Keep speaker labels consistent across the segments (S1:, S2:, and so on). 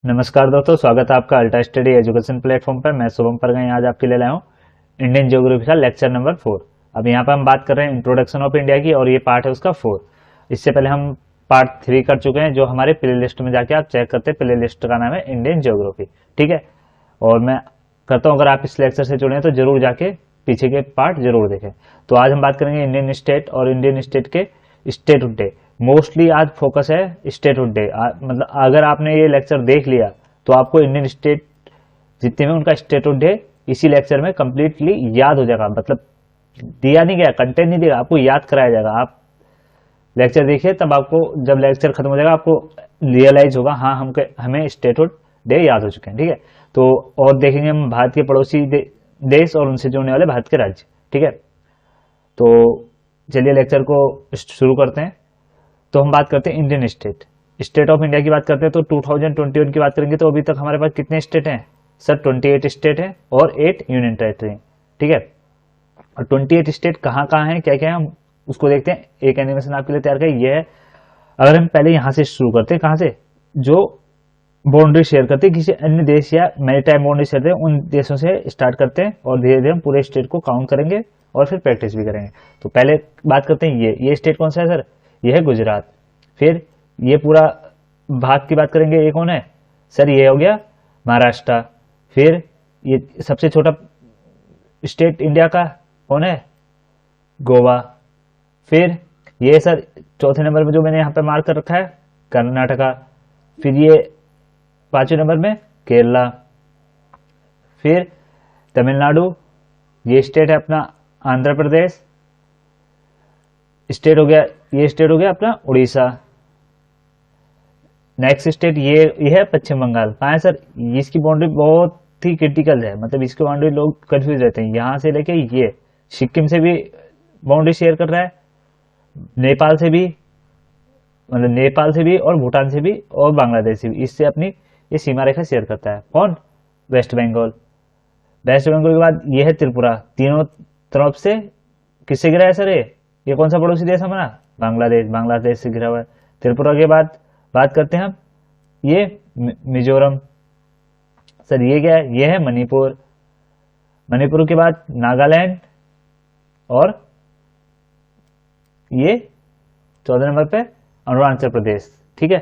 S1: नमस्कार दोस्तों, स्वागत है आपका अल्टा स्टडी एजुकेशन प्लेटफॉर्म पर। मैं शुभम परगई आज आपके लिए लाया हूँ इंडियन ज्योग्राफी का लेक्चर नंबर 4। अब यहाँ पर हम बात कर रहे हैं इंट्रोडक्शन ऑफ इंडिया की, और ये पार्ट है उसका 4। इससे पहले हम पार्ट 3 कर चुके हैं, जो हमारे प्ले लिस्ट में जाके आप चेक करते हैं। प्ले लिस्ट का नाम है इंडियन ज्योग्राफी, ठीक है। और मैं करता हूँ, अगर आप इस लेक्चर से जुड़े हैं तो जरूर जाके पीछे के पार्ट जरूर देखें। तो आज हम बात करेंगे इंडियन स्टेट और इंडियन स्टेट के स्टेटहुड डे। मोस्टली आज फोकस है स्टेटहुड डे। मतलब अगर आपने ये लेक्चर देख लिया तो आपको इंडियन स्टेट जितने में उनका स्टेटहुड डे इसी लेक्चर में कंप्लीटली याद हो जाएगा। मतलब दिया नहीं गया, कंटेंट नहीं दिया, आपको याद कराया जाएगा। आप लेक्चर देखिए, तब आपको जब लेक्चर खत्म हो जाएगा आपको रियलाइज होगा, हाँ हमें स्टेटहुड डे याद हो चुके हैं, ठीक है। तो और देखेंगे हम भारत के पड़ोसी देश और उनसे जुड़ने वाले भारत के राज्य, ठीक है। तो चलिए लेक्चर को शुरू करते हैं। तो हम बात करते हैं इंडियन स्टेट ऑफ इंडिया की बात करते हैं। तो 2021 की बात करेंगे तो अभी तक हमारे पास कितने स्टेट हैं सर? 28 स्टेट हैं और 8 यूनियन टेरिटरी, ठीक है। और 28 स्टेट कहाँ कहाँ हैं, क्या क्या है, हम उसको देखते हैं। एक एनिमेशन आपके लिए तैयार किया, ये है। अगर हम पहले यहाँ से शुरू करते हैं, कहाँ से, जो बाउंड्री शेयर करते हैं किसी अन्य देश या मैरीटाइम बाउंड्री शेयर करते हैं उन देशों से स्टार्ट करते हैं, और धीरे धीरे हम पूरे स्टेट को काउंट करेंगे और फिर प्रैक्टिस भी करेंगे। तो पहले बात करते हैं, ये स्टेट कौन सा है सर? ये है गुजरात। फिर ये पूरा भाग की बात करेंगे, ये कौन है सर? ये हो गया महाराष्ट्र। फिर ये सबसे छोटा स्टेट इंडिया का कौन है? गोवा। फिर ये सर चौथे नंबर में जो मैंने यहाँ पे मार्क कर रखा है, कर्नाटका। फिर ये पांचवें नंबर में केरला। फिर तमिलनाडु, ये स्टेट है अपना आंध्र प्रदेश। स्टेट हो गया, ये स्टेट हो गया अपना उड़ीसा। नेक्स्ट स्टेट ये है पश्चिम बंगाल। कहाँ है सर? इसकी बाउंड्री बहुत ही क्रिटिकल है, मतलब इसकी बाउंड्री लोग कंफ्यूज रहते हैं। यहां से लेके ये सिक्किम से भी बाउंड्री शेयर कर रहा है, नेपाल से भी, मतलब नेपाल से भी और भूटान से भी और बांग्लादेश से भी, इससे अपनी ये सीमा रेखा शेयर करता है। कौन? वेस्ट बंगाल। वेस्ट बंगाल के बाद ये है त्रिपुरा। तीनों तरफ से किससे घिरा है सर? ये कौन सा पड़ोसी देश हमारा? बांग्लादेश से घिरा हुआ है। त्रिपुरा के बाद बात करते हैं हम, ये मिजोरम। सर ये क्या है? ये है मणिपुर। मणिपुर के बाद नागालैंड, और ये 14 नंबर पे अरुणाचल प्रदेश, ठीक है।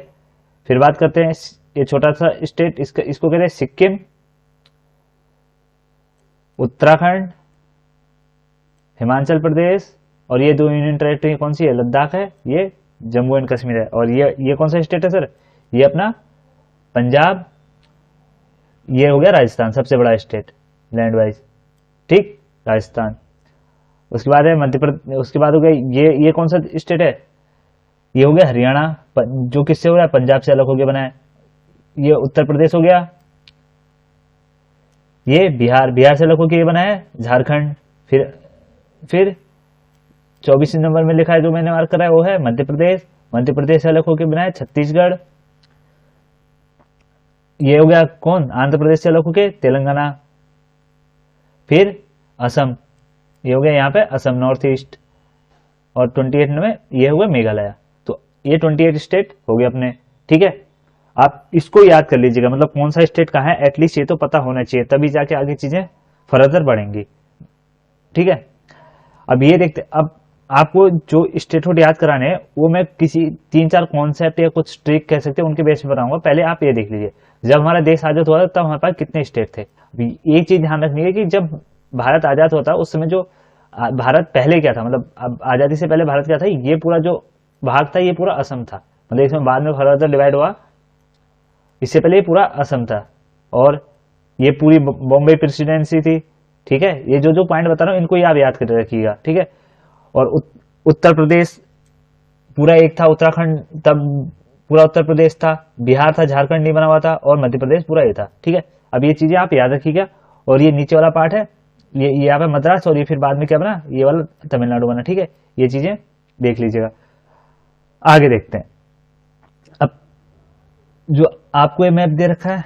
S1: फिर बात करते हैं ये छोटा सा स्टेट, इसको कहते हैं सिक्किम, उत्तराखंड, हिमाचल प्रदेश, और ये दो यूनियन टेरिटरी कौन सी है? लद्दाख है, ये जम्मू एंड कश्मीर है। और ये कौन सा स्टेट है सर? ये अपना पंजाब। ये हो गया राजस्थान, सबसे बड़ा स्टेट लैंड वाइज, ठीक, राजस्थान। उसके बाद है मध्य प्रदेश। उसके बाद हो गया ये कौन सा स्टेट है? ये हो गया हरियाणा, जो किससे हो गया? पंजाब से अलग हो गया बना है। ये उत्तर प्रदेश हो गया। ये बिहार से अलग होकर ये बना है झारखंड। फिर 24 नंबर में लिखा है, जो मैंने मार्क करा है, वो है मध्य प्रदेश से अलग होकर बना है छत्तीसगढ़। ये हो गया कौन? आंध्र प्रदेश से अलग होकर तेलंगाना। फिर असम, ये हो गया यहाँ पे असम नॉर्थ ईस्ट। और 28 में ये हो गया मेघालय। तो ये 28 स्टेट हो गए अपने, ठीक है। आप इसको याद कर लीजिएगा, मतलब कौन सा स्टेट कहाँ है एटलीस्ट ये तो पता होना चाहिए, तभी जाके आगे चीजें फर्दर बढ़ेंगी, ठीक है। अब ये देखते, अब आपको जो स्टेटहुड याद कराने हैं वो मैं किसी 3-4 कॉन्सेप्ट या कुछ ट्रिक कह सकते हैं उनके बेस पे बनाऊंगा। पहले आप ये देख लीजिए, जब हमारा देश आजाद हुआ था तब हमारे पास कितने स्टेट थे। अभी एक चीज ध्यान रखनी है कि जब भारत आजाद होता उस समय जो भारत पहले क्या था, मतलब अब आजादी से पहले भारत क्या था, ये पूरा जो भाग था ये पूरा असम था। मतलब इसमें बाद में फर्दर डिवाइड हुआ, इससे पहले ये पूरा असम था। और ये पूरी बॉम्बे प्रेसिडेंसी थी, ठीक है। ये जो पॉइंट बता रहा हूँ इनको आप याद कर रखिएगा, ठीक है। और उत्तर प्रदेश पूरा एक था, उत्तराखंड तब पूरा उत्तर प्रदेश था, बिहार था, झारखंड नहीं बना हुआ था, और मध्य प्रदेश पूरा ये था, ठीक है। अब ये चीजें आप याद रखिएगा। और ये नीचे वाला पार्ट है, ये यहाँ पे मद्रास, और ये फिर बाद में क्या बना, ये वाला तमिलनाडु बना, ठीक है। ये चीजें देख लीजिएगा। आगे देखते हैं। अब जो आपको ये मैप दे रखा है,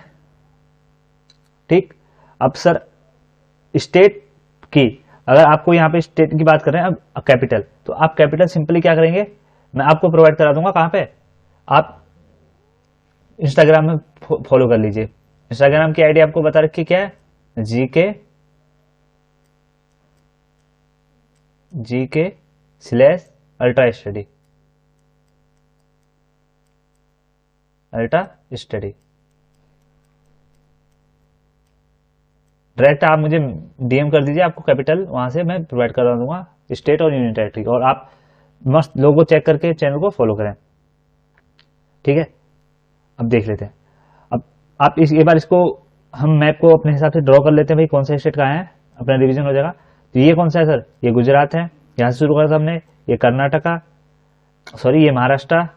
S1: ठीक। अब सर स्टेट की, अगर आपको यहाँ पे स्टेट की बात कर रहे हैं, अब कैपिटल, तो आप कैपिटल सिंपली क्या करेंगे, मैं आपको प्रोवाइड करा दूंगा। कहाँ पे? आप इंस्टाग्राम में फॉलो कर लीजिए। इंस्टाग्राम की आईडी आपको बता रखी क्या है, GK/अल्ट्रा स्टडी, डायरेक्ट आप मुझे डीएम कर दीजिए, आपको कैपिटल वहां से मैं प्रोवाइड करा दूंगा, स्टेट और यूनियन टेरिटरी, और आप मस्त लोगो चेक करके चैनल को फॉलो करें। ठीक है, अब देख लेते हैं। अब आप एक बार इसको हम मैप को अपने हिसाब से ड्रॉ कर लेते हैं, भाई कौन सा स्टेट कहाँ है, अपना रिवीजन हो जाएगा। तो ये कौन सा है सर, ये गुजरात है, यहाँ से शुरू करा था हमने। ये कर्नाटका, सॉरी ये महाराष्ट्र,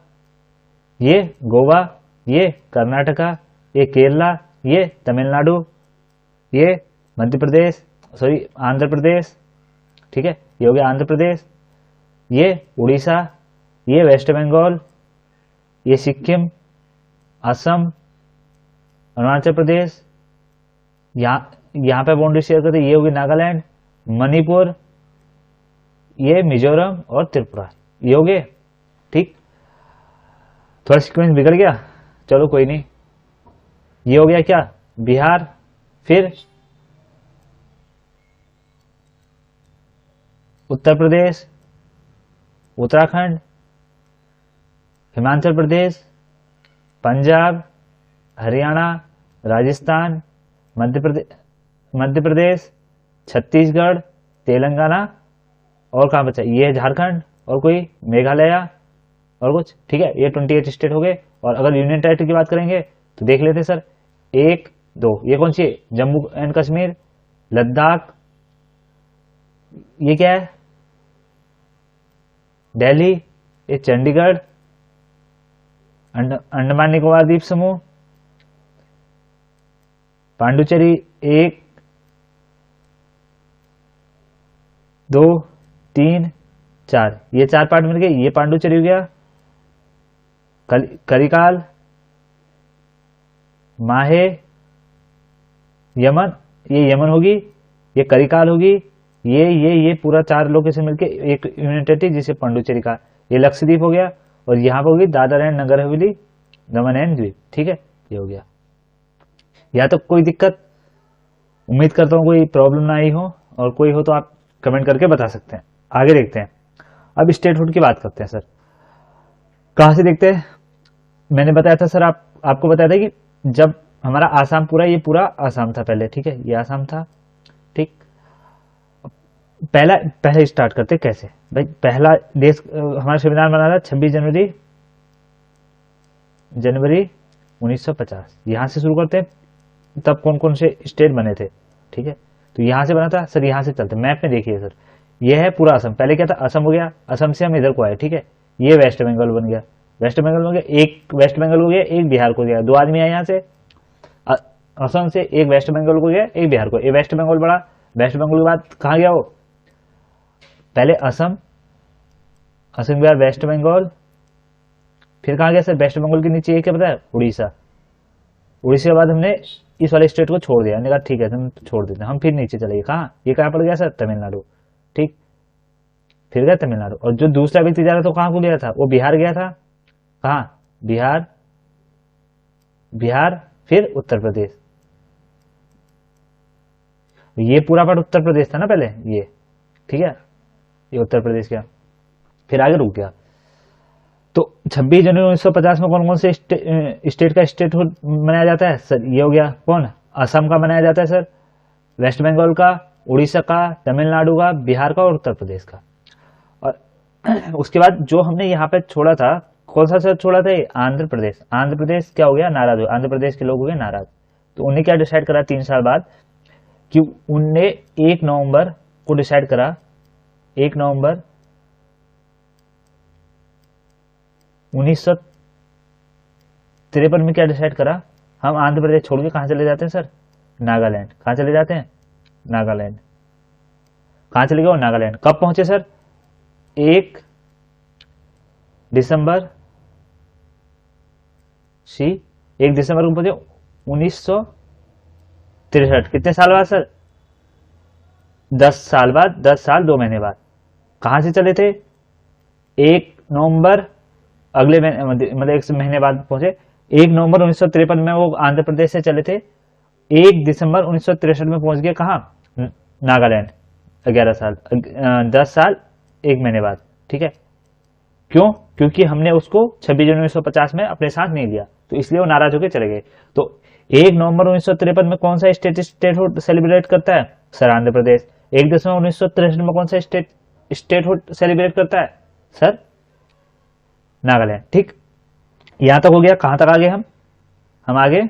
S1: ये गोवा, ये कर्नाटका, ये केरला, ये तमिलनाडु, ये मध्य प्रदेश, सॉरी आंध्र प्रदेश, ठीक है, ये हो गया आंध्र प्रदेश, ये उड़ीसा, ये वेस्ट बंगाल, ये सिक्किम, असम, अरुणाचल प्रदेश, यहाँ पे बाउंड्री शेयर करते, ये होगी नागालैंड, मणिपुर, ये मिजोरम और त्रिपुरा, ये हो गए। ठीक, थोड़ा सीक्वेंस बिगड़ गया, चलो कोई नहीं। ये हो गया क्या, बिहार, फिर उत्तर प्रदेश, उत्तराखंड, हिमाचल प्रदेश, पंजाब, हरियाणा, राजस्थान, मध्य प्रदेश, छत्तीसगढ़, तेलंगाना, और कहाँ बचा, ये है झारखंड, और कोई मेघालय और कुछ। ठीक है, ये 28 स्टेट हो गए। और अगर यूनियन टेरिटरी की बात करेंगे तो देख लेते हैं सर, 1 2, ये कौन सी है, जम्मू एंड कश्मीर, लद्दाख, ये क्या है, दिल्ली, ये चंडीगढ़, अंडमान निकोबार द्वीप समूह, पांडुचेरी, 1 2 3 4, ये 4 पार्ट मिल गए। ये पांडुचेरी हो गया, करिकाल, माहे, यमन, ये यमन होगी, ये करिकाल होगी, ये पूरा 4 लोकेशन मिलके एक यूनियन टेरिटरी जिसे पांडुचेरी का, ये लक्षद्वीप हो गया, और यहाँ पर होगी Dadar and Nagar Haveli, Daman and द्वीप। ठीक है, ये हो गया। या तो कोई दिक्कत, उम्मीद करता हूँ कोई प्रॉब्लम ना आई हो, और कोई हो तो आप कमेंट करके बता सकते हैं। आगे देखते हैं, अब स्टेटहुड की बात करते हैं सर। कहाँ से देखते हैं, मैंने बताया था सर, आपको बताया था कि जब हमारा आसाम पूरा, ये पूरा आसाम था पहले, ठीक है, ये आसाम था। ठीक, पहले स्टार्ट करते कैसे, भाई पहला देश हमारा संविधान बना था 26 जनवरी 1950, यहां से शुरू करते हैं। तब कौन कौन से स्टेट बने थे, ठीक है, तो यहां से बना था सर। यहां से चलते, मैप में देखिए सर, ये है पूरा असम, पहले क्या था, असम हो गया, असम से हम इधर को आए, ठीक है, ये वेस्ट बंगाल बन गया, वेस्ट बंगाल हो गया, एक वेस्ट बंगाल हो गया, एक बिहार को गया, 2 आदमी आए यहाँ से असम से, एक वेस्ट बंगाल को गया, एक बिहार को, ये वेस्ट बंगाल बढ़ा, वेस्ट बंगाल के बाद कहाँ गया वो, पहले असम, असम के बाद वेस्ट बंगाल, फिर कहाँ गया सर, वेस्ट बंगाल के नीचे ये क्या पता है, उड़ीसा, उड़ीसा के बाद हमने इस वाले स्टेट को छोड़ दिया, हमने कहा ठीक है तुम छोड़ देते, हम फिर नीचे चले गए, कहाँ, ये कहाँ पड़ गया सर, तमिलनाडु। ठीक, फिर गया तमिलनाडु, और जो दूसरा व्यक्ति जा रहा था कहाँ को गया था, वो बिहार गया था, कहाँ, बिहार, फिर उत्तर प्रदेश, ये पूरा पार्ट उत्तर प्रदेश था ना पहले ये, ठीक है, ये उत्तर प्रदेश गया, फिर आगे रुक गया। तो 26 जनवरी 1950 में कौन कौन से स्टेट का स्टेटहुड मनाया जाता है सर, ये हो गया कौन, असम का मनाया जाता है सर, वेस्ट बंगाल का, उड़ीसा का, तमिलनाडु का, बिहार का और उत्तर प्रदेश का। और उसके बाद जो हमने यहाँ पे छोड़ा था, कौन सा सर छोड़ा था, आंध्र प्रदेश। आंध्र प्रदेश क्या हो गया, नाराज हो, आंध्र प्रदेश के लोग हो गए नाराज। तो उन्हें क्या डिसाइड करा 3 साल बाद, कि उनने 1 नवंबर को डिसाइड करा, 1 नवंबर 1953 में क्या डिसाइड करा, हम आंध्र प्रदेश छोड़ के कहां चले जाते हैं सर, नागालैंड। कहां चले जाते हैं, नागालैंड। कहां चले गए, नागालैंड। कब पहुंचे सर, 1 दिसंबर 1 दिसंबर को पहुंचे 1963। कितने साल बाद सर, 10 साल बाद, 10 साल 2 महीने बाद। कहां से चले थे, 1 नवंबर, अगले महीने मतलब 1 महीने बाद पहुंचे, 1 नवंबर 1953 में वो आंध्र प्रदेश से चले थे, 1 दिसंबर 1963 में पहुंच गए कहाँ, नागालैंड, 11 साल 10 साल 1 महीने बाद। ठीक है, क्यों? क्योंकि हमने उसको 26 जनवरी 1950 में अपने साथ नहीं लिया, तो इसलिए वो नाराज होकर चले गए। तो 1 नवंबर 1953 में कौन सा स्टेटहुड सेलिब्रेट करता है सर, आंध्र प्रदेश। 1 दिसंबर 1963 में कौन सा स्टेटहुड सेलिब्रेट करता है सर, नागालैंड। ठीक, यहां तक हो गया। कहां तक आगे हम आगे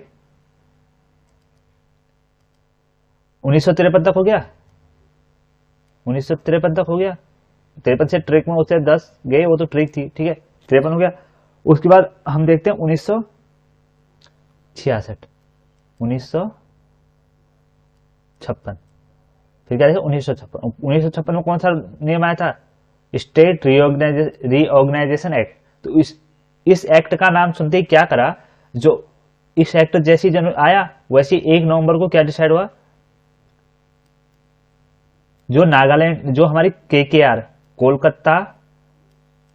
S1: 1953 तक हो गया, 1953 तक हो गया। 53 से ट्रिक में उससे 10 गए, वो तो ट्रिक थी। ठीक है, 53 हो गया। उसके बाद हम देखते हैं 1966, 1956, फिर क्या देखा 1956 में कौन सा नियम आया था, स्टेट रीऑर्गेनाइजेशन एक्ट। तो इस एक्ट का नाम सुनते ही क्या करा, जो इस एक्ट जैसी आया वैसे 1 नवंबर को क्या डिसाइड हुआ, जो नागालैंड, जो हमारी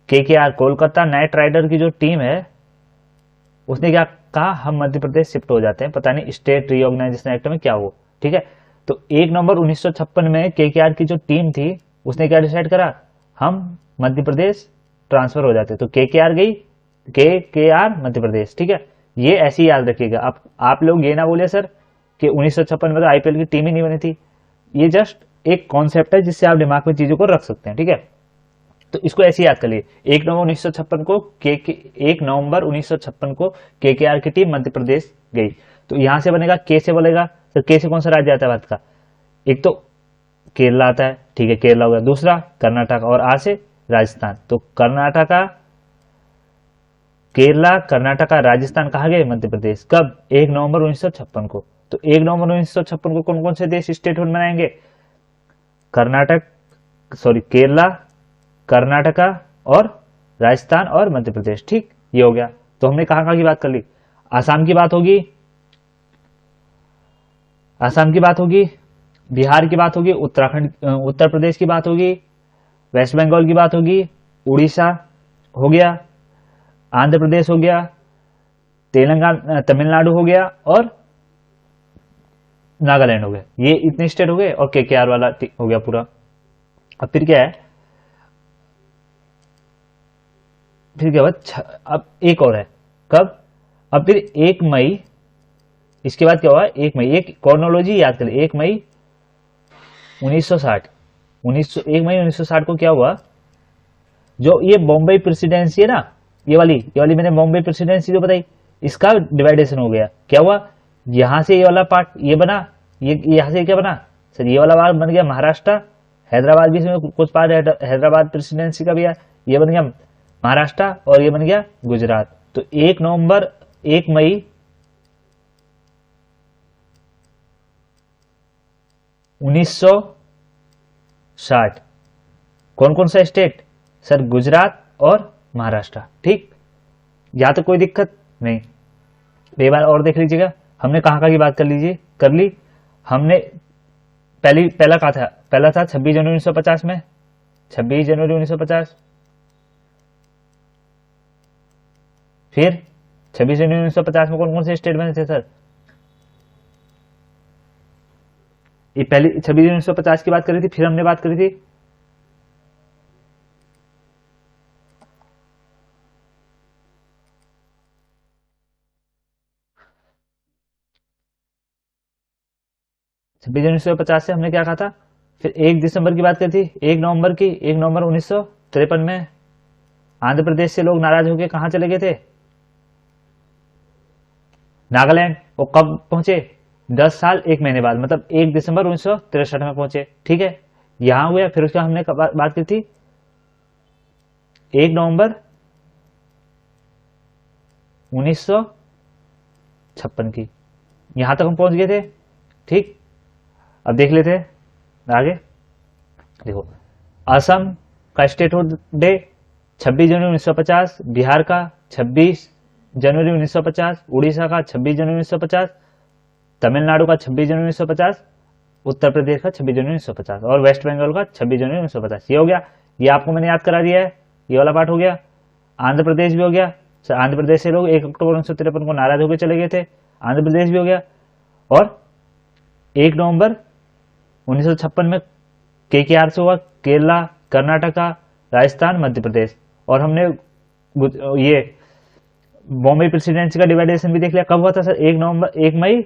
S1: केकेआर कोलकाता नाइट राइडर की जो टीम है, उसने क्या कहा, हम मध्य प्रदेश शिफ्ट हो जाते हैं। पता नहीं स्टेट रीऑर्गेनाइजेशन एक्ट में क्या हो। ठीक है, तो 1 नवंबर 1956 में केकेआर की जो टीम थी उसने क्या डिसाइड करा, हम मध्य प्रदेश ट्रांसफर हो जाते। तो केकेआर गई, केकेआर मध्य प्रदेश। ठीक है, ये ऐसे ही याद रखिएगा। आप लोग ये ना बोले सर कि 1956 में तो आईपीएल की टीम ही नहीं बनी थी। ये जस्ट एक कॉन्सेप्ट है जिससे आप दिमाग में चीजों को रख सकते हैं। ठीक है, तो इसको ऐसे याद कर लिए। 1 नवंबर 1956 को केकेआर की टीम मध्य प्रदेश गई। तो यहां से बनेगा के से बोलेगा सर, के से कौन सा राज्य आता है भारत का, एक तो केरला आता है। ठीक है, केरला हो गया। दूसरा कर्नाटक, और आ से राजस्थान। तो कर्नाटका, केरला, कर्नाटका, राजस्थान कहा गए, मध्य प्रदेश। कब, 1 नवंबर 1956 को। तो 1 नवंबर 1956 को कौन कौन से देश स्टेटहुड मनाएंगे, केरला, कर्नाटका और राजस्थान और मध्य प्रदेश। ठीक, ये हो गया। तो हमने कहां की बात कर ली, आसाम की बात होगी, बिहार की बात होगी, उत्तर प्रदेश की बात होगी, वेस्ट बंगाल की बात होगी, उड़ीसा हो गया, आंध्र प्रदेश हो गया, तेलंगाना, तमिलनाडु हो गया और नागालैंड हो गया। ये इतने स्टेट हो गए और केकेआर वाला हो गया पूरा। अब फिर क्या है, अब एक और है, कब, अब फिर 1 मई, इसके बाद क्या हुआ, 1 मई, एक कॉर्नोलॉजी याद कर ले। 1 मई 1960, 1 मई 1960 को क्या हुआ, जो ये बॉम्बे प्रेसिडेंसी है ना, ये वाली मैंने बॉम्बे प्रेसिडेंसी जो बताई, इसका डिवाइडेशन हो गया। क्या हुआ, यहां से ये वाला पार्ट ये बना, ये यहां से क्या बना सर, ये वाला पार्ट बन गया महाराष्ट्र, हैदराबाद भी इसमें कुछ पार्ट हैदराबाद प्रेसिडेंसी का भी है, ये बन गया महाराष्ट्र और ये बन गया गुजरात। तो 1 मई 1960 कौन कौन सा स्टेट सर, गुजरात और महाराष्ट्र। ठीक, यहां तो कोई दिक्कत नहीं। एक बार और देख लीजिएगा, हमने कहां की बात कर ली। हमने पहला कहा था, पहला था 26 जनवरी 1950 में, 26 जनवरी 1950, फिर 26 जनवरी 1950 में कौन कौन से स्टेट बने थे सर, ये पहली 26 जनवरी 1950 की बात करी थी, फिर हमने बात करी थी 26 जनवरी 1950 से हमने क्या कहा था, फिर 1 दिसंबर की बात करी थी, 1 नवंबर की, 1 नवंबर 1953 में आंध्र प्रदेश से लोग नाराज होकर कहां चले गए थे, नागालैंड। वो कब पहुंचे, 10 साल 1 महीने बाद, मतलब 1 दिसंबर 1963 में पहुंचे। ठीक है, यहां हुआ। फिर उसका हमने बात की थी 1 नवंबर 1956 की, यहां तक हम पहुंच गए थे। ठीक, अब देख लेते हैं आगे। देखो, असम का स्टेटहुड डे 26 जनवरी 1950, बिहार का 26 जनवरी 1950, उड़ीसा का 26 जनवरी 1950, तमिलनाडु का 26 जनवरी 1950, उत्तर प्रदेश का 26 जनवरी 1950 और वेस्ट बंगाल का 26 जनवरी 1950। ये हो गया, ये आपको मैंने याद करा दिया है, ये वाला पार्ट हो गया। आंध्र प्रदेश भी हो गया, सर आंध्र प्रदेश से लोग 1 अक्टूबर 1953 को नाराज होकर चले गए थे, आंध्र प्रदेश भी हो गया। और 1 नवंबर 1956 में KKR से हुआ केरला, कर्नाटका, राजस्थान, मध्य प्रदेश। और हमने ये बॉम्बे प्रेसिडेंसी का डिवाइडेशन भी देख लिया। कब हुआ था सर? 1 मई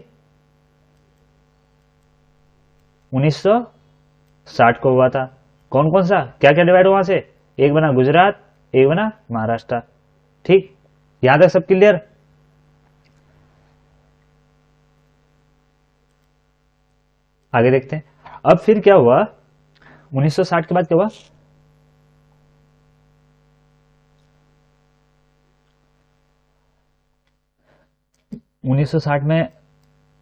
S1: 1960 को हुआ था। कौन कौन सा क्या क्या डिवाइड हुआ वहां से? एक बना गुजरात, एक बना महाराष्ट्र। ठीक, यहां तक सब क्लियर? आगे देखते हैं। अब फिर क्या हुआ 1960 के बाद? क्या हुआ? उन्नीस सौ साठ में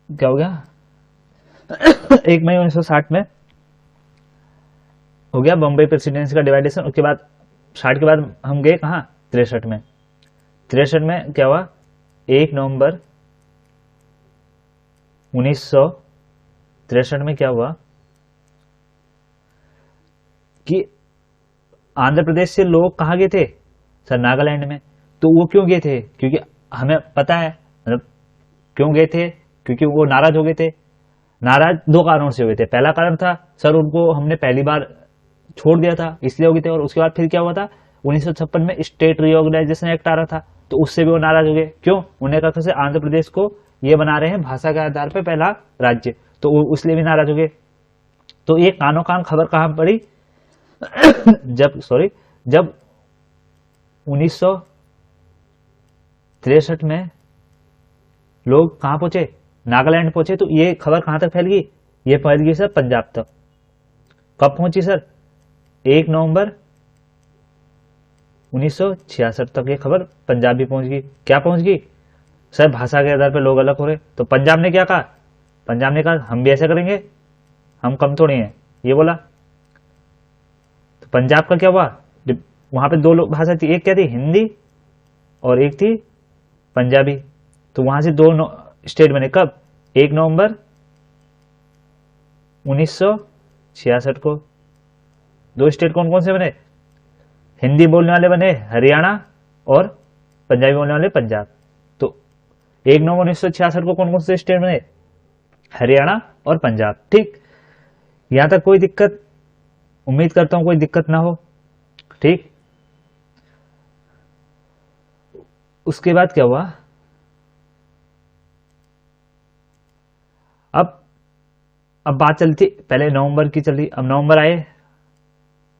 S1: क्या हो गया? 1 मई 1960 में हो गया बॉम्बे प्रेसिडेंसी का डिवाइडेशन। उसके बाद 60 के बाद हम गए कहाँ? 63 में। 63 में क्या हुआ? 1 नवंबर 1963 में क्या हुआ कि आंध्र प्रदेश से लोग कहाँ गए थे सर? नागालैंड में। तो वो क्यों गए थे? क्योंकि हमें पता है, मतलब क्यों गए थे? क्योंकि वो नाराज हो गए थे। नाराज 2 कारणों से हुए थे। पहला कारण था सर उनको हमने पहली बार छोड़ दिया था, इसलिए हो गए थे। और उसके बाद फिर क्या हुआ था? 1956 में स्टेट रीऑर्गेनाइजेशन एक्ट आ रहा था, तो उससे भी वो नाराज हो गए। क्यों? उन्हें कहा था आंध्र प्रदेश को ये बना रहे हैं भाषा के आधार पर पहला राज्य, तो वो इसलिए भी नाराज हो गए। तो ये कानो कान खबर कहां पड़ी? जब 1963 में लोग कहां पहुंचे? नागालैंड पहुंचे। तो ये खबर कहां तक फैल गई? ये फैल गई सर पंजाब तक। कब पहुंची सर? 1 नवंबर 1966 तक ये खबर पंजाब भी पहुंच गई। क्या पहुंच गई सर? भाषा के आधार पर लोग अलग हो रहे। तो पंजाब ने क्या कहा? पंजाब ने कहा हम भी ऐसा करेंगे, हम कम थोड़ी हैं, ये बोला। तो पंजाब का क्या हुआ? वहां पे 2 भाषा थी, एक क्या थी? हिंदी, और एक थी पंजाबी। तो वहां से 2 स्टेट बने। कब? 1 नवंबर 1966 को। 2 स्टेट कौन कौन से बने? हिंदी बोलने वाले बने हरियाणा, और पंजाबी बोलने वाले पंजाब। तो 1 नवंबर 1966 को कौन कौन से स्टेट बने? हरियाणा और पंजाब। ठीक, यहां तक कोई दिक्कत? उम्मीद करता हूं कोई दिक्कत ना हो। ठीक, उसके बाद क्या हुआ? अब बात चली थी पहले नवंबर की, चली। अब नवंबर आए,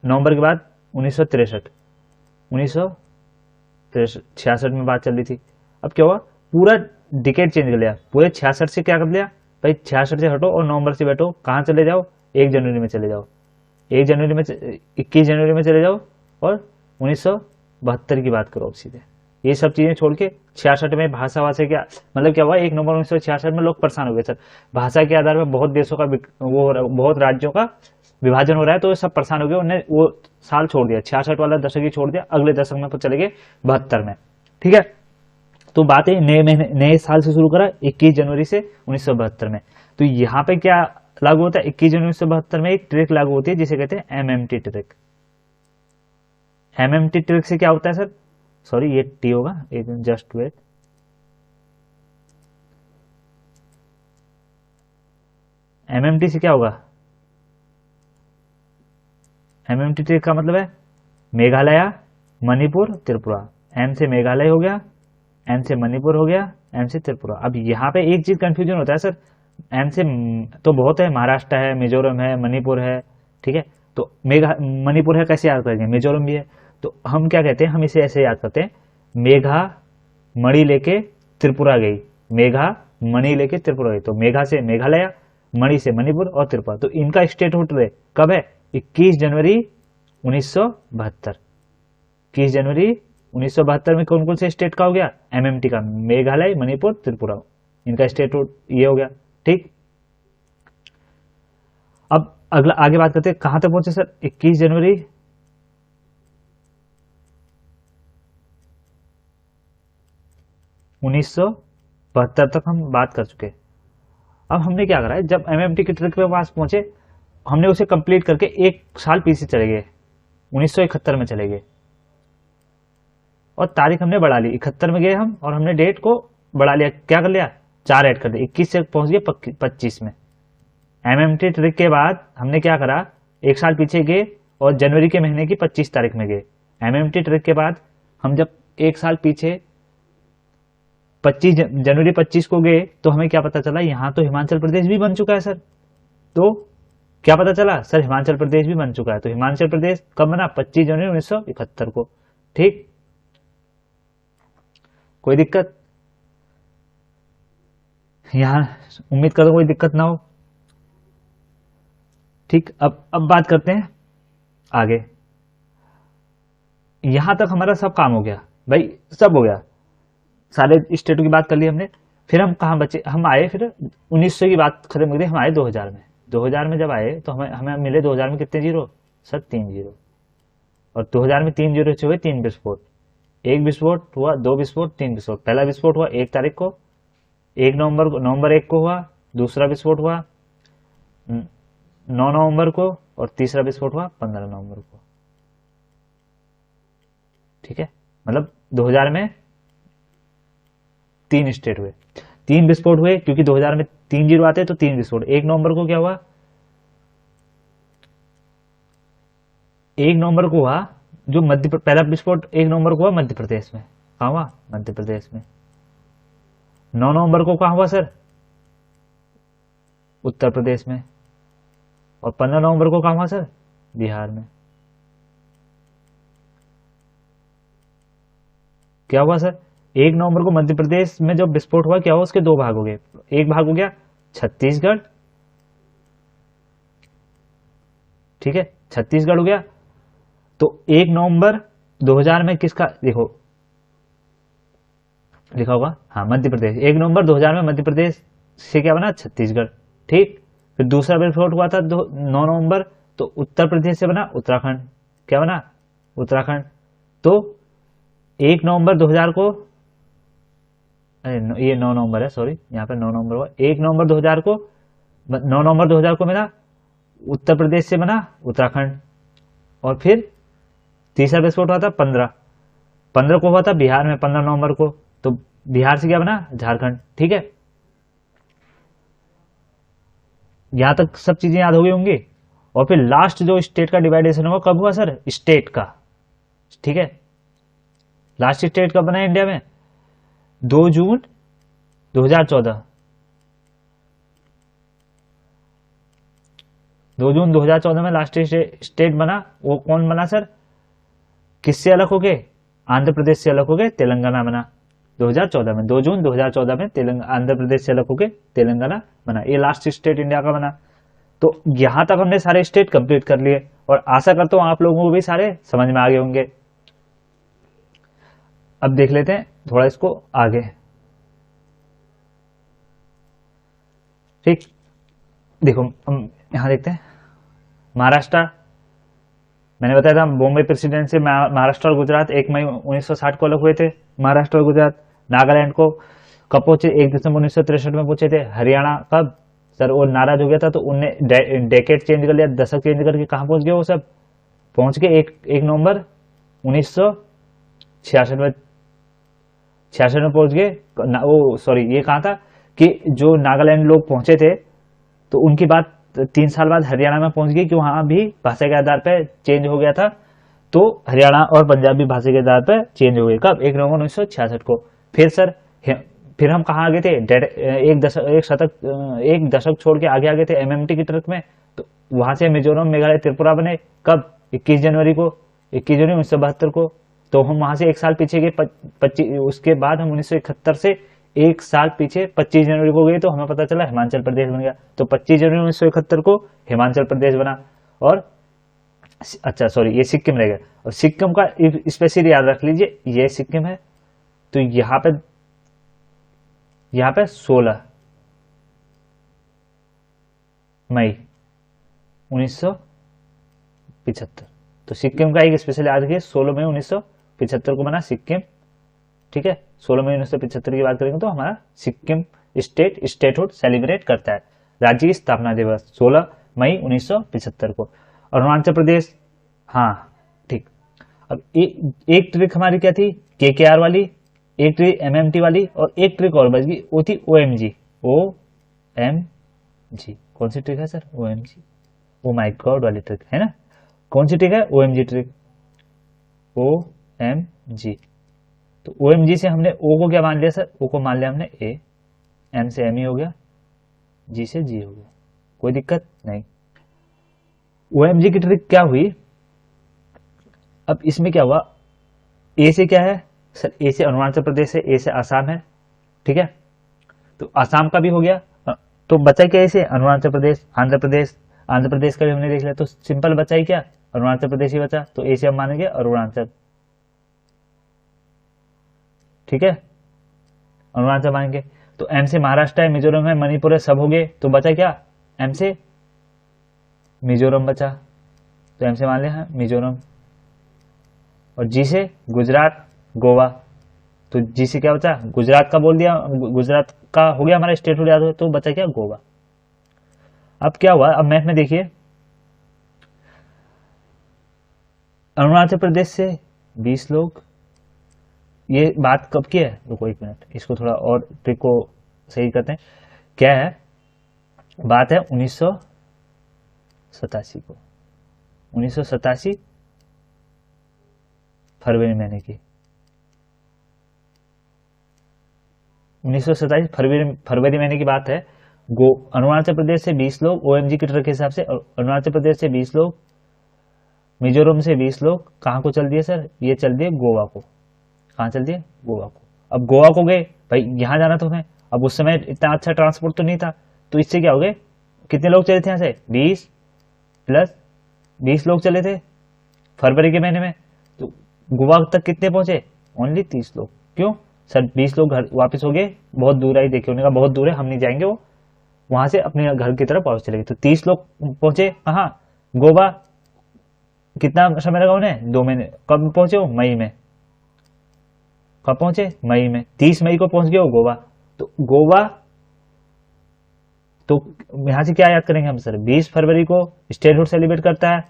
S1: नवंबर के बाद 1966 में बात चल रही थी। अब क्या हुआ? पूरा डिकेड चेंज कर लिया। पूरे 66 से क्या कर लिया भाई? 66 से हटो और नवंबर से बैठो। कहां चले जाओ? 1 जनवरी में चले जाओ। 21 जनवरी में चले जाओ, और 1972 की बात करो अब सीधे। ये सब चीजें छोड़ के 66 में भाषा वाषा क्या मतलब क्या हुआ? 1 नवंबर 1966 में लोग परेशान हो गए सर, भाषा के आधार पर बहुत देशों का बहुत राज्यों का विभाजन हो रहा है, तो सब परेशान हो गए। उन्हें वो साल छोड़ दिया, 66 वाला दशक ही छोड़ दिया, अगले दशक में चले गए 72 में। ठीक है, तो बात है नए साल से शुरू करा 21 जनवरी से 1972 में। तो यहाँ पे क्या लागू होता है? 21 जनवरी 1972 में एक ट्रिक लागू होती है जिसे कहते हैं एमएमटी ट्रिक। एमएमटी ट्रिक से क्या होता है सर? सॉरी, ये टी होगा, एक जस्ट वेट। एमएमटी से क्या होगा? एमएमटी ट्रिक का मतलब है मेघालय, मणिपुर, त्रिपुरा। एम से मेघालय हो गया, एम से मणिपुर हो गया, एम से त्रिपुरा। अब यहाँ पे एक चीज कंफ्यूजन होता है सर, एम से तो बहुत है, महाराष्ट्र है, मिजोरम है, मणिपुर है। ठीक है, तो मणिपुर है, कैसे याद करेंगे? मिजोरम भी है। तो हम क्या कहते हैं? हम इसे ऐसे याद करते हैं, मेघा मणि लेके त्रिपुरा गई, मेघा मणि लेके त्रिपुरा गई। तो मेघा से मेघालय, मणि से मणिपुर, और त्रिपुरा। तो इनका स्टेटहुड कब है? 21 जनवरी 1972। 21 जनवरी 1972 में कौन कौन से स्टेट का हो गया? एमएमटी का, मेघालय, मणिपुर, त्रिपुरा, इनका स्टेटहुड ये हो गया। ठीक, अब अगला आगे बात करते हैं, कहां तक पहुंचे सर? 21 जनवरी 1972 तक हम बात कर चुके। अब हमने क्या करा है? जब एमएमटी की ट्रिक पे पास पहुंचे, हमने उसे कंप्लीट करके 1 साल पीछे चले गए, 1971 में चले गए। और तारीख हमने बढ़ा ली, 71 में गए हम और हमने डेट को बढ़ा लिया, क्या कर लिया 4 ऐड कर दिया, 21 से पहुंच गए 25 में। एमएमटी ट्रिक के बाद हमने क्या करा, एक साल पीछे गए और जनवरी के महीने की 25 तारीख में गए। एमएमटी ट्रिक के बाद हम जब एक साल पीछे 25 जनवरी 25 को गए तो हमें क्या पता चला, यहां तो हिमाचल प्रदेश भी बन चुका है सर। तो क्या पता चला सर, हिमाचल प्रदेश भी बन चुका है। तो हिमाचल प्रदेश कब बना, 25 जनवरी 1971 को। ठीक, कोई दिक्कत यहां, उम्मीद करो कोई दिक्कत ना हो। ठीक, अब बात करते हैं आगे। यहां तक हमारा सब काम हो गया भाई, सब हो गया, सारे स्टेटों की बात कर ली हमने। फिर हम कहाँ बचे, हम आए फिर 1900 की बात खत्म कर दी, हम आए 2000 में। 2000 में जब आए तो हमें हमें मिले 2000 में कितने जीरो सर, 3 जीरो। और 2000 में 3 जीरो से हुए 3 विस्फोट, 1 विस्फोट हुआ, 2 विस्फोट, 3 विस्फोट। पहला विस्फोट हुआ 1 तारीख को, 1 नवंबर 1 को हुआ। दूसरा विस्फोट हुआ 9 नवंबर को और तीसरा विस्फोट हुआ 15 नवंबर को। ठीक है, मतलब 2000 में 3 स्टेट हुए, 3 विस्फोट हुए, क्योंकि 2000 में 3 जीरो आते तो 3 विस्फोट। 1 नवंबर को क्या हुआ, 1 नवंबर को हुआ जो पहला विस्फोट 1 नवंबर को हुआ मध्य प्रदेश में। कहा हुआ, मध्य प्रदेश में। 9 नवंबर को कहा हुआ सर, उत्तर प्रदेश में। और 15 नवंबर को कहा हुआ सर, बिहार में। क्या हुआ सर, 1 नवंबर को मध्य प्रदेश में जब विस्फोट हुआ, क्या हुआ, उसके 2 भाग हो गए। एक भाग हो गया छत्तीसगढ़, ठीक है, छत्तीसगढ़ हो गया। तो 1 नवंबर 2000 में किसका, देखो लिखा होगा, हाँ मध्य प्रदेश। 1 नवंबर 2000 में मध्य प्रदेश से क्या बना, छत्तीसगढ़। ठीक, फिर दूसरा विस्फोट हुआ था 9 नवंबर, तो उत्तर प्रदेश से बना उत्तराखंड। क्या बना, उत्तराखंड। तो 1 नवंबर 2000 को, ये 9 नवंबर है, सॉरी, यहाँ पे 9 नवंबर हुआ। 1 नवंबर 2000 को, 9 नवंबर 2000 को मिला उत्तर प्रदेश से बना उत्तराखंड। और फिर तीसरा विस्फोट हुआ था 15 को हुआ था बिहार में, 15 नवंबर को। तो बिहार से क्या बना, झारखंड। ठीक है, यहां तक सब चीजें याद हो गई होंगी। और फिर लास्ट जो स्टेट का डिवाइडेशन हुआ कब हुआ सर, स्टेट का। ठीक है, लास्ट स्टेट कब बना इंडिया में, 2 जून 2014। 2 जून 2014 में लास्ट स्टेट बना। वो कौन बना सर, किससे अलग हो गए, आंध्र प्रदेश से अलग हो गए, तेलंगाना बना 2014 में। 2 जून 2014 में आंध्र प्रदेश से अलग हो गए, तेलंगाना बना। ये लास्ट स्टेट इंडिया का बना। तो यहां तक हमने सारे स्टेट कंप्लीट कर लिए और आशा करता हूं आप लोगों को भी सारे समझ में आ गए होंगे। अब देख लेते हैं थोड़ा इसको आगे। ठीक, देखो हम यहां देखते हैं महाराष्ट्र। मैंने बताया था बॉम्बे प्रेसिडेंट से महाराष्ट्र और गुजरात 1 मई 1960 को अलग हुए थे। महाराष्ट्र और गुजरात। नागालैंड को कब पहुंचे, 1 दिसंबर 1963 में पहुंचे थे। हरियाणा कब सर, वो नाराज हो गया था तो उनने डेकेड चेंज कर लिया, दशक चेंज करके कहां पहुंच गए, वो सब पहुंच गए 1 नवंबर 1966 में, 66 में पहुंच गए। वो सॉरी, ये कहा था कि जो नागालैंड लोग पहुंचे थे तो उनकी बात 3 साल बाद हरियाणा में पहुंच गई कि वहां भी भाषा के आधार पर चेंज हो गया था। तो हरियाणा और पंजाब भी भाषा के आधार पर चेंज हो गए कब, 1 नवंबर 1966 को। फिर सर, फिर हम कहाँ आ गए थे, एक दशक छोड़ के आगे आ गए थे एमएमटी की ट्रिक में। तो वहां से मिजोरम, मेघालय, त्रिपुरा बने कब, 21 जनवरी को, 21 जनवरी 1972 को। तो हम वहां से 1 साल पीछे गए 25, उसके बाद हम 1971 से 1 साल पीछे 25 जनवरी को गए तो हमें पता चला हिमाचल प्रदेश बन गया। तो 25 जनवरी 1971 को हिमाचल प्रदेश बना। और अच्छा सॉरी, ये सिक्किम रह गया। और सिक्किम का स्पेशली याद रख लीजिए, ये सिक्किम है। तो यहाँ पे 16 मई 1975। तो सिक्किम का एक स्पेशल याद रखिए, 16 मई 1975 को बना सिक्किम। ठीक है, 16 मई 1975 की बात करेंगे तो हमारा सिक्किम स्टेटहुड सेलिब्रेट करता है। राज्य की स्थापना दिवस 16 मई 1975 को। अरुणाचल प्रदेश, हाँ ठीक। अब एक ट्रिक हमारी क्या थी KKR वाली, एक ट्रिक MMT वाली और एक ट्रिक और बच गई, वो थी OMG। OMG कौन सी ट्रिक है sir? OMG, oh my God वाली ट्रिक है ना। कौन सी ट्रिक है? OMG trick, OMG। तो OMG से हमने O को क्या मान लिया सर? O को मान लिया हमने A, M से M ही हो गया, G से G हो गया, कोई दिक्कत नहीं। OMG की ट्रिक क्या हुई? अब इसमें क्या हुआ? A से क्या है सर? A से अरुणाचल प्रदेश है, A से असम है, ठीक है। तो असम का भी हो गया, तो बचा क्या? ऐसे अरुणाचल प्रदेश, आंध्र प्रदेश, आंध्र प्रदेश का भी हमने देख लिया, तो सिंपल बचा ही क्या? अरुणाचल प्रदेश ही बचा, तो ए से हम मानेंगे अरुणाचल, ठीक है, अरुणाचल मानेंगे। तो एम से महाराष्ट्र है, मिजोरम है, मणिपुर है, सब हो गए, तो बचा क्या? एम से मिजोरम बचा, तो एम से मान लिया मिजोरम। और जी से गुजरात, गोवा, तो जी से क्या बचा? गुजरात का बोल दिया, गुजरात का हो गया हमारा स्टेट हो गया, तो बचा क्या? गोवा। अब क्या हुआ? अब मैथ में देखिए, अरुणाचल प्रदेश से 20 लोग, ये बात कब की है? रुको एक मिनट, इसको थोड़ा और ट्रिक को सही करते हैं। क्या है बात? है 1987 को, 1987 फरवरी महीने की, 1927 फरवरी महीने की बात है। अरुणाचल प्रदेश से 20 लोग, OMG की ट्रिक के हिसाब से अरुणाचल प्रदेश से 20 लोग, मिजोरम से 20 लोग कहाँ को चल दिए सर? ये चल दिए गोवा को। कहाँ चल दिए? गोवा को। अब गोवा को गए भाई, यहाँ जाना तो है, अब उस समय इतना अच्छा ट्रांसपोर्ट तो नहीं था, तो इससे क्या हो गए? कितने लोग चले थे यहाँ से? 20 प्लस 20 लोग चले थे फरवरी के महीने में, तो गोवा तक कितने पहुंचे? ओनली 30 लोग। क्यों सर? 20 लोग घर वापस हो गए, बहुत दूर आई, देखिए उन्होंने कहा बहुत दूर है, हम नहीं जाएंगे, वो वहां से अपने घर की तरफ वापस चले गए। तो 30 लोग पहुंचे कहाँ? गोवा। कितना समय लगा उन्हें? 2 महीने। कब पहुंचे वो? मई में। कब पहुंचे? मई में। 30 मई को पहुंच गए वो गोवा। तो गोवा, तो यहां से क्या याद करेंगे हम सर? 20 फरवरी को स्टेटहुड सेलिब्रेट करता है,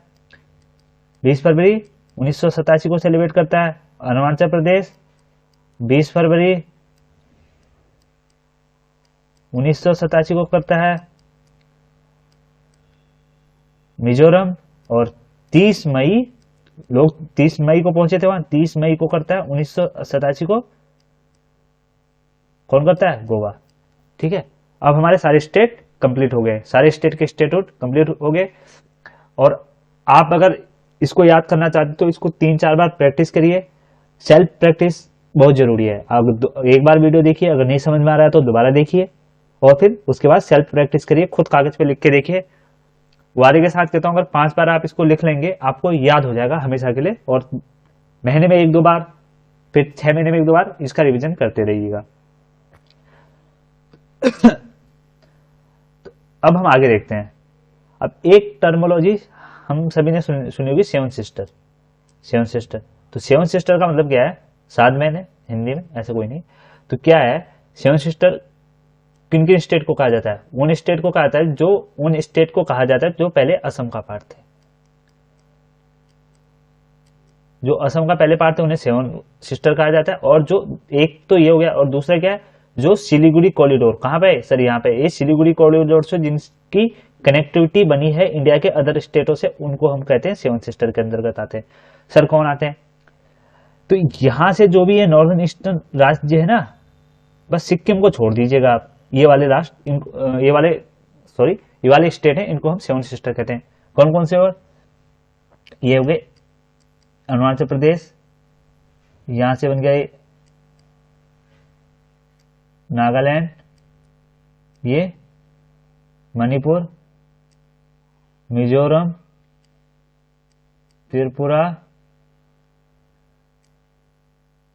S1: 20 फरवरी 1987 को सेलिब्रेट करता है अरुणाचल प्रदेश, 20 फरवरी 1987 को करता है मिजोरम, और 30 मई लोग 30 मई को पहुंचे थे वहां, 30 मई को करता है 1987 को कौन करता है? गोवा, ठीक है। अब हमारे सारे स्टेट कंप्लीट हो गए, सारे स्टेट के स्टेटहुड कंप्लीट हो गए। और आप अगर इसको याद करना चाहते तो इसको 3-4 बार प्रैक्टिस करिए, सेल्फ प्रैक्टिस बहुत जरूरी है। आप एक बार वीडियो देखिए, अगर नहीं समझ में आ रहा है तो दोबारा देखिए, और फिर उसके बाद सेल्फ प्रैक्टिस करिए, खुद कागज पे लिख के देखिए। वारे के साथ कहता हूं, अगर 5 बार आप इसको लिख लेंगे आपको याद हो जाएगा हमेशा के लिए, और महीने में 1-2 बार, फिर 6 महीने में 1-2 बार इसका रिवीजन करते रहिएगा। तो अब हम आगे देखते हैं। अब एक टर्मोलॉजी हम सभी ने सुनी होगी, 7 सिस्टर। 7 सिस्टर, तो 7 सिस्टर का मतलब क्या है? 7 बहन है हिंदी में, ऐसा कोई नहीं। तो क्या है 7 सिस्टर? किन किन स्टेट को कहा जाता है? उन स्टेट को कहा जाता है, जो उन स्टेट को कहा जाता है जो पहले असम का पार्ट थे, जो असम का पहले पार्ट थे उन्हें 7 सिस्टर कहा जाता है। और जो एक तो ये हो गया, और दूसरा क्या है? जो सिलीगुड़ी कॉरिडोर, कहां पे सर? यहाँ पे, ये सिलीगुड़ी कॉरिडोर से जिनकी कनेक्टिविटी बनी है इंडिया के अदर स्टेटों से, उनको हम कहते हैं 7 सिस्टर के अंतर्गत आते हैं। सर कौन आते हैं? तो यहां से जो भी ये नॉर्दर्न ईस्टर्न राज्य है ना, बस सिक्किम को छोड़ दीजिएगा आप, ये वाले राष्ट्र, ये वाले स्टेट हैं, इनको हम 7 सिस्टर कहते हैं। कौन कौन से? और ये हो गए अरुणाचल प्रदेश, यहां से बन गए नागालैंड, ये मणिपुर, मिजोरम, त्रिपुरा,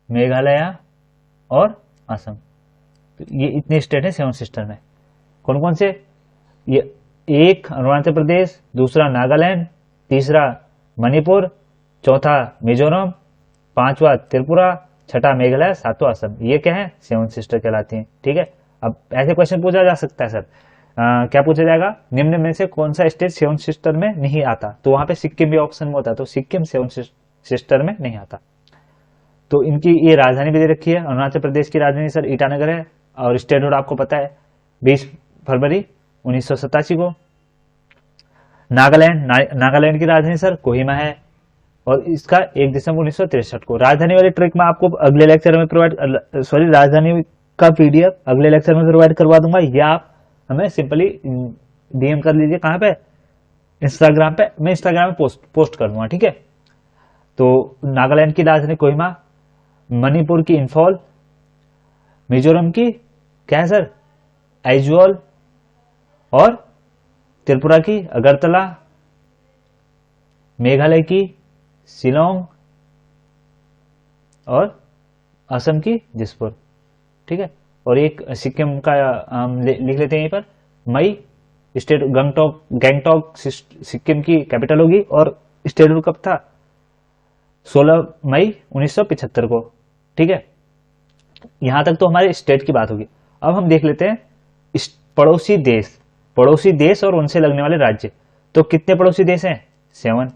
S1: मेघालय और असम। तो ये इतने स्टेट हैं 7 सिस्टर में। कौन कौन से? ये एक अरुणाचल प्रदेश, दूसरा नागालैंड, तीसरा मणिपुर, चौथा मिजोरम, पांचवा त्रिपुरा, छठा मेघालय, सातवां असम। ये क्या है? 7 सिस्टर कहलाती हैं, ठीक है। अब ऐसे क्वेश्चन पूछा जा सकता है सर, क्या पूछा जाएगा? निम्न में से कौन सा स्टेट 7 सिस्टर में नहीं आता? तो वहां पे सिक्किम भी ऑप्शन में होता है, तो सिक्किम 7 सिस्टर में नहीं आता। तो इनकी ये राजधानी भी दे रखी है। अरुणाचल प्रदेश की राजधानी सर ईटानगर है और स्टेट रोड आपको पता है 20 फरवरी 1987 को। नागालैंड की राजधानी सर कोहिमा है और इसका 1 दिसंबर 1963 को। राजधानी वाली ट्रिक मैं आपको अगले लेक्चर में राजधानी का पीडीएफ अगले लेक्चर में प्रोवाइड करवा दूंगा, या आप हमें सिंपली डीएम कर लीजिए। कहाँ पे? इंस्टाग्राम पे। मैं इंस्टाग्राम में पोस्ट कर दूंगा, ठीक है। तो नागालैंड की राजधानी कोहिमा, मणिपुर की इंफॉल, मिजोरम की क्या है सर? आइजोल, और त्रिपुरा की अगरतला, मेघालय की शिलोंग और असम की दिसपुर, ठीक है। और एक सिक्किम का हम लिख लेते हैं यहीं पर, मई स्टेट गैंगटॉक सिक्किम की कैपिटल होगी और स्टेट रूल कब था? 16 मई 1975 को, ठीक है। यहां तक तो हमारे स्टेट की बात होगी। अब हम देख लेते हैं पड़ोसी देश और उनसे लगने वाले राज्य। तो कितने पड़ोसी देश हैं? 7,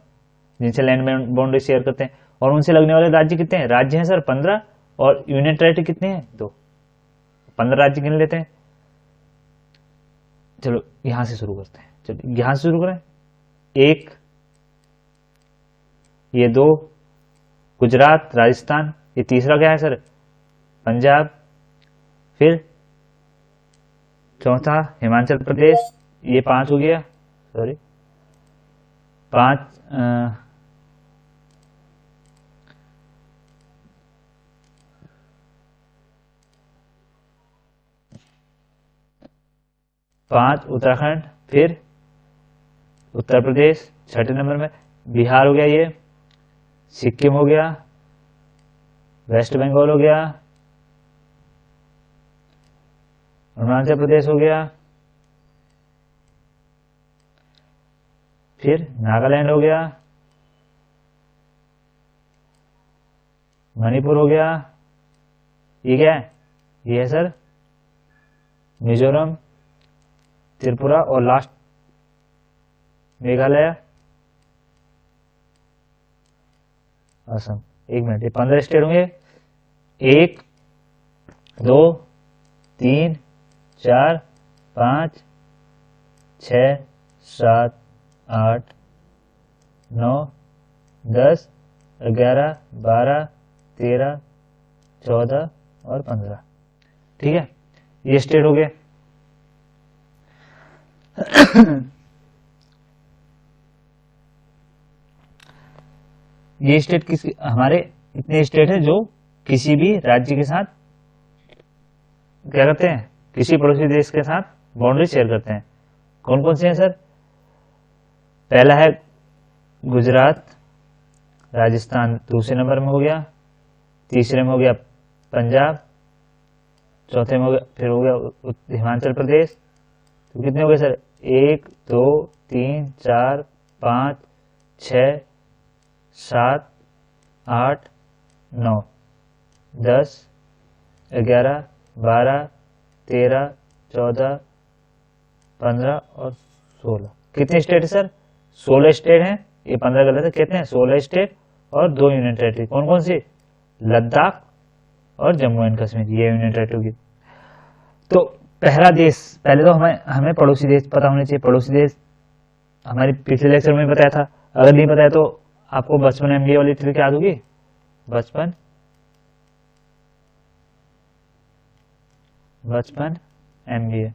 S1: जिनसे लैंड बाउंड्री शेयर करते हैं। और उनसे लगने वाले राज्य कितने हैं? राज्य हैं सर 15, और यूनियन टेरिटरी कितने हैं? 2। 15 राज्य गिन लेते हैं। चलो यहां से शुरू करते हैं। चलो यहां से शुरू करें। 1, ये 2 गुजरात, राजस्थान, ये तीसरा क्या है सर? पंजाब, फिर चौथा हिमाचल प्रदेश, ये 5 हो गया, सॉरी 5, 5 उत्तराखंड, फिर उत्तर प्रदेश 6ठे नंबर में, बिहार हो गया, ये सिक्किम हो गया, वेस्ट बंगाल हो गया, अरुणाचल प्रदेश हो गया, फिर नागालैंड हो गया, मणिपुर हो गया, ये क्या है? ये है सर मिजोरम, त्रिपुरा, और लास्ट मेघालय, असम। 1 मिनट, ये 15 स्टेट होंगे। 1, 2, 3, 4, 5, 6, 7, 8, 9, 10, 11, 12, 13, 14 और 15, ठीक है। ये स्टेट हो गए। ये स्टेट हमारे इतने स्टेट है जो किसी भी राज्य के साथ क्या करते हैं? किसी पड़ोसी देश के साथ बाउंड्री शेयर करते हैं। कौन कौन से हैं सर? पहला है गुजरात, राजस्थान दूसरे नंबर में हो गया, तीसरे में हो गया पंजाब, चौथे में हो गया, फिर हो गया हिमाचल प्रदेश। तो कितने हो गए सर? 1, 2, 3, 4, 5, 6, 7, 8, 9, 10, 11, 12, 13, 14, 15 और 16। कितने स्टेट है सर? 16 स्टेट हैं। ये 15 गलत है। कितने हैं? 16 स्टेट और 2 यूनियन टेरिटरी। कौन कौन सी? लद्दाख और जम्मू एंड कश्मीर, ये यूनियन टेरिटरी होगी। तो पहला देश, पहले तो हमें पड़ोसी देश पता होने चाहिए। पड़ोसी देश हमारे पिछले लेक्चर में बताया था। अगर नहीं बताया तो आपको बचपन एमबीए वाली ट्रिक याद होगी। बचपन एमबीए,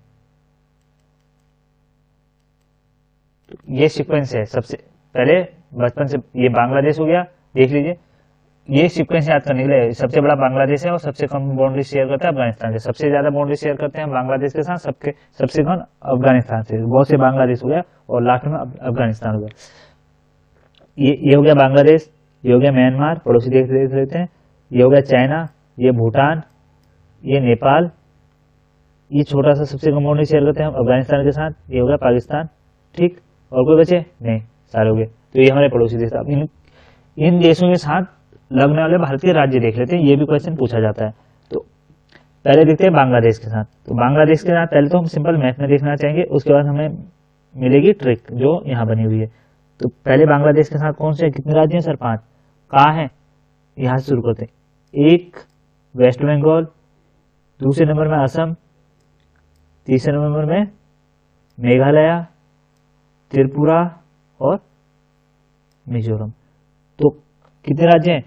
S1: ये सीक्वेंस है। सबसे पहले बचपन से, ये बांग्लादेश हो गया, देख लीजिए। ये सीक्वेंस याद करने के लिए, सबसे बड़ा बांग्लादेश है और सबसे कम बाउंड्री शेयर करता है अफगानिस्तान से। सबसे ज्यादा बाउंड्री शेयर करते हैं बांग्लादेश के साथ, सबसे कम अफगानिस्तान से। बहुत से बांग्लादेश हो गया और लास्ट में अफगानिस्तान हो गया। ये हो गया बांग्लादेश, ये हो गया म्यांमार, पड़ोसी देख लेते हैं। ये हो गया चाइना, ये भूटान, ये नेपाल, ये छोटा सा सबसे कम बाउंड्री शेयर करते हैं अफगानिस्तान के साथ। ये हो गया पाकिस्तान, ठीक। और कोई बचे? नहीं, सारे हो गए। तो ये हमारे पड़ोसी देश। इन देशों के साथ लगने वाले भारतीय राज्य देख लेते हैं, ये भी क्वेश्चन पूछा जाता है। तो पहले देखते हैं बांग्लादेश के साथ। तो बांग्लादेश के साथ पहले तो हम सिंपल मैप में देखना चाहेंगे, उसके बाद हमें मिलेगी ट्रिक जो यहाँ बनी हुई है। तो पहले बांग्लादेश के साथ कौन से कितने राज्य हैं सर? 5। कहाँ है? यहाँ से शुरू करते हैं। एक वेस्ट बंगाल, दूसरे नंबर में असम, तीसरे नंबर में मेघालय, त्रिपुरा और मिजोरम। तो कितने राज्य हैं?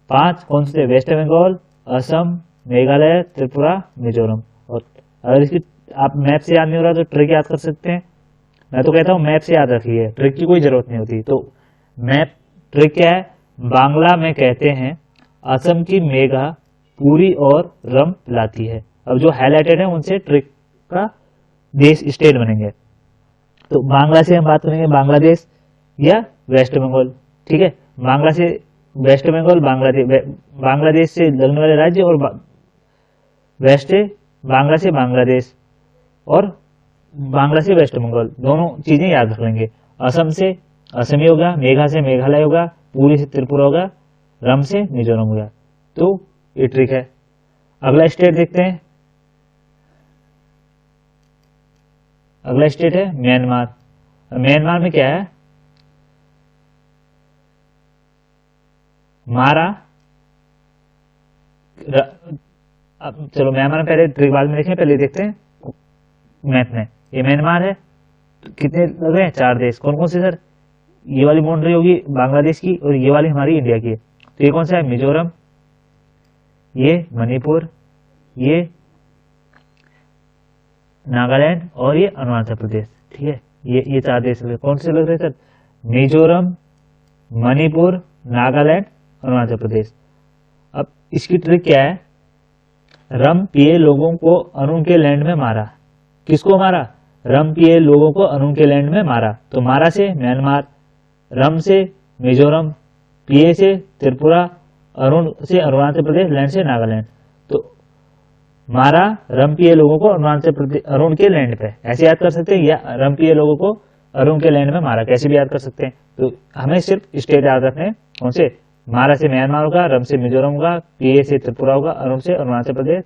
S1: 5। कौन से? वेस्ट बंगाल, असम, मेघालय, त्रिपुरा, मिजोरम। और अगर इसकी आप मैप से याद नहीं हो रहा तो ट्रिक याद कर सकते हैं। मैं तो कहता हूं मैप से याद रखिए, ट्रिक की कोई जरूरत नहीं होती। तो मैप ट्रिक क्या है? बांग्ला में कहते हैं असम की मेघा पूरी और रम लाती है। अब जो हाईलाइटेड है उनसे ट्रिक का देश स्टेट बनेंगे। तो बांग्ला से हम बात करेंगे बांग्लादेश या वेस्ट बंगाल। ठीक है, बांग्ला से वेस्ट बंगाल, बांग्लादेश से लगने वाले राज्य, और वेस्ट बांग्ला से बांग्लादेश, और बांग्ला से वेस्ट बंगाल, दोनों चीजें याद रख लेंगे। असम से असमी होगा, मेघा से मेघालय होगा, पूरी से त्रिपुरा होगा, रम से मिजोरम होगा। तो ये ट्रिक है। अगला स्टेट देखते हैं। अगला स्टेट है म्यांमार। म्यांमार में क्या है? मारा। अब चलो म्यांमार में पहले ट्रिक बाद में देखें, पहले देखते हैं मैप में। ये म्यांमार है, तो कितने लग रहे हैं? 4 देश। कौन कौन से सर? ये वाली बाउंड्री होगी बांग्लादेश की और ये वाली हमारी इंडिया की है। तो ये कौन सा है? मिजोरम, ये मणिपुर, ये नागालैंड और ये अरुणाचल प्रदेश। ठीक है, ये 4 देश कौन से लग रहे हैं सर? मिजोरम, मणिपुर, नागालैंड, अरुणाचल प्रदेश। अब इसकी ट्रिक क्या है? रम पिए लोगों को अरुण के लैंड में मारा। किसको मारा? रम पिए लोगों को अरुण के लैंड में मारा। तो मारा से म्यांमार, रम से मिजोरम, पिए से त्रिपुरा, अरुण से अरुणाचल प्रदेश, लैंड से नागालैंड। तो मारा रम पिए लोगों को अरुणाचल प्रदेश, अरुण के लैंड पे, ऐसे याद कर सकते हैं, या रम पिए लोगों को अरुण के लैंड में मारा, कैसे भी याद कर सकते हैं। तो हमें सिर्फ स्टेट याद रखने हैं। कौन से? मारा से म्यांमार होगा, रम से मिजोरम होगा, पीए से त्रिपुरा होगा, अरुण से अरुणाचल प्रदेश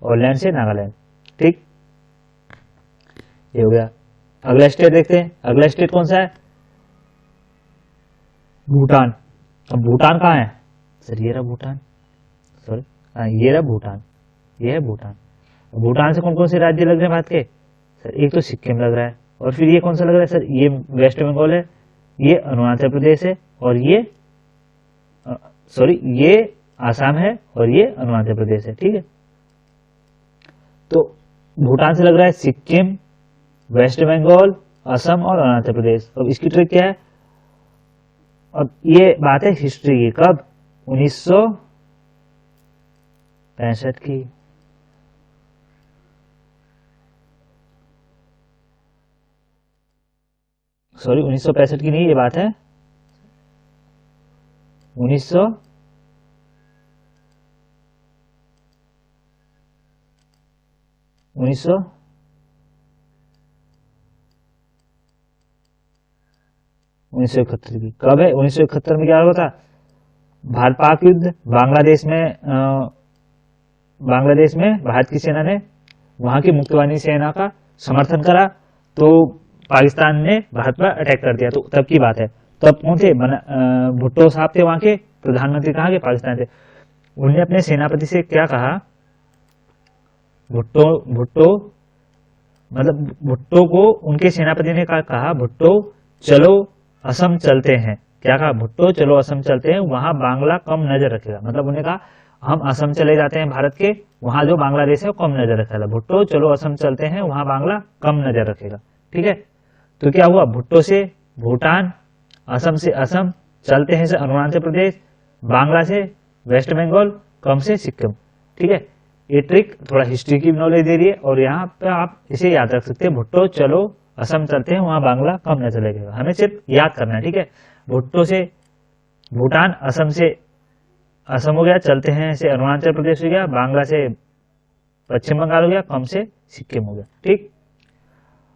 S1: और लैंड से नागालैंड। ठीक, ये हो गया। अगला स्टेट देखते हैं। अगला स्टेट कौन सा है? भूटान। अब भूटान कहाँ है सर? ये रहा भूटान, सॉरी ये रहा भूटान, ये है भूटान। भूटान से कौन कौन से राज्य लग रहे हैं बात के? सर एक तो सिक्किम लग रहा है, और फिर ये कौन सा लग रहा है सर? ये वेस्ट बंगाल है, ये अरुणाचल प्रदेश है, और ये ये आसाम है, और ये अरुणाचल प्रदेश है। ठीक है, तो भूटान से लग रहा है सिक्किम, वेस्ट बंगाल, असम और अरुणाचल प्रदेश। अब इसकी ट्रिक क्या है? अब ये बात है हिस्ट्री की, कब? 1965 की। सॉरी 1965 की नहीं, ये बात है 1971 की। कब है? 1971 में क्या हुआ था? भारत पाक युद्ध। बांग्लादेश में भारत की सेना ने वहां की मुक्तिवादी सेना का समर्थन करा, तो पाकिस्तान ने भारत पर अटैक कर दिया। तो तब की बात है। तब कौन थे? भुट्टो साहब थे, वहां के प्रधानमंत्री कहाँ के? पाकिस्तान थे। उन्होंने अपने सेनापति से क्या कहा? भुट्टो को उनके सेनापति ने कहा, भुट्टो चलो असम चलते हैं। क्या कहा? भुट्टो चलो असम चलते हैं, वहां बांग्ला कम नजर रखेगा। मतलब उन्होंने कहा हम असम चले जाते हैं भारत के, वहां जो बांग्लादेश है वो कम नजर रखेगा। भुट्टो चलो असम चलते हैं, वहां बांग्ला कम नजर रखेगा। ठीक है, तो क्या हुआ? भुट्टो से भूटान, असम से असम, चलते हैं से अरुणाचल प्रदेश, बांग्ला से वेस्ट बंगाल, कम से सिक्किम। ठीक है, ये ट्रिक थोड़ा हिस्ट्री की नॉलेज दे रही है, और यहाँ पे आप इसे याद रख सकते हैं, भुट्टो चलो असम चलते हैं, वहां बांग्ला कम नजर लगेगा। हमें सिर्फ याद करना है। ठीक है, भुट्टो से भूटान, असम से असम हो गया, चलते हैं से अरुणाचल प्रदेश हो गया, बांग्ला से पश्चिम बंगाल हो गया, कम से सिक्किम हो गया। ठीक,